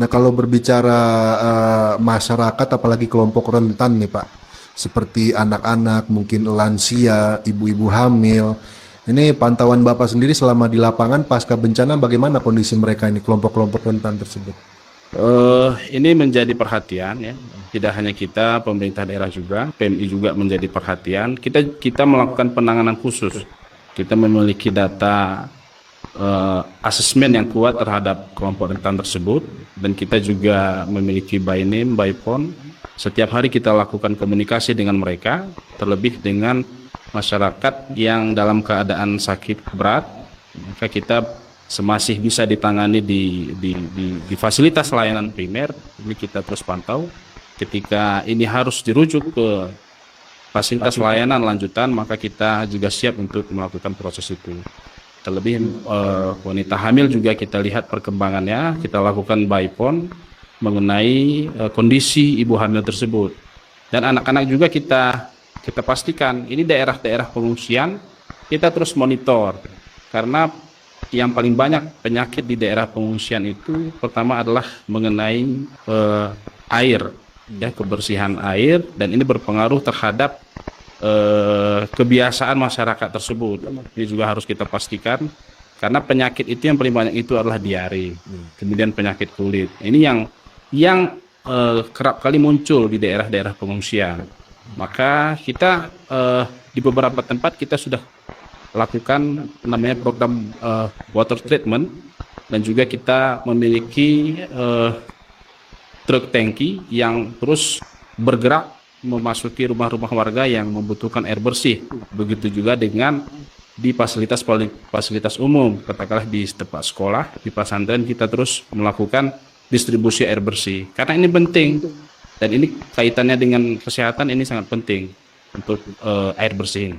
Nah, kalau berbicara masyarakat, apalagi kelompok rentan nih Pak, seperti anak-anak, mungkin lansia, ibu-ibu hamil. Ini pantauan Bapak sendiri selama di lapangan pasca bencana, bagaimana kondisi mereka ini, kelompok-kelompok rentan tersebut? Ini menjadi perhatian ya. Tidak hanya kita, pemerintah daerah juga, PMI juga menjadi perhatian. Kita melakukan penanganan khusus. Kita memiliki data asesmen yang kuat terhadap kelompok rentan tersebut, dan kita juga memiliki by name, by phone. Setiap hari kita lakukan komunikasi dengan mereka, terlebih dengan masyarakat yang dalam keadaan sakit berat, maka kita semasih bisa ditangani di fasilitas layanan primer, ini kita terus pantau. Ketika ini harus dirujuk ke fasilitas layanan lanjutan, maka kita juga siap untuk melakukan proses itu. Terlebih wanita hamil juga kita lihat perkembangannya, kita lakukan by phone mengenai kondisi ibu hamil tersebut. Dan anak-anak juga kita pastikan ini daerah-daerah pengungsian, kita terus monitor. Karena yang paling banyak penyakit di daerah pengungsian itu pertama adalah mengenai air, ya, kebersihan air, dan ini berpengaruh terhadap kebiasaan masyarakat tersebut. Ini juga harus kita pastikan, karena penyakit itu yang paling banyak itu adalah diare, kemudian penyakit kulit. Ini yang kerap kali muncul di daerah-daerah pengungsian. Maka kita di beberapa tempat kita sudah lakukan namanya program water treatment, dan juga kita memiliki truk tangki yang terus bergerak memasuki rumah-rumah warga yang membutuhkan air bersih. Begitu juga dengan di fasilitas umum, katakanlah di tempat sekolah, di pesantren, kita terus melakukan distribusi air bersih. Karena ini penting, dan ini kaitannya dengan kesehatan, ini sangat penting untuk air bersih.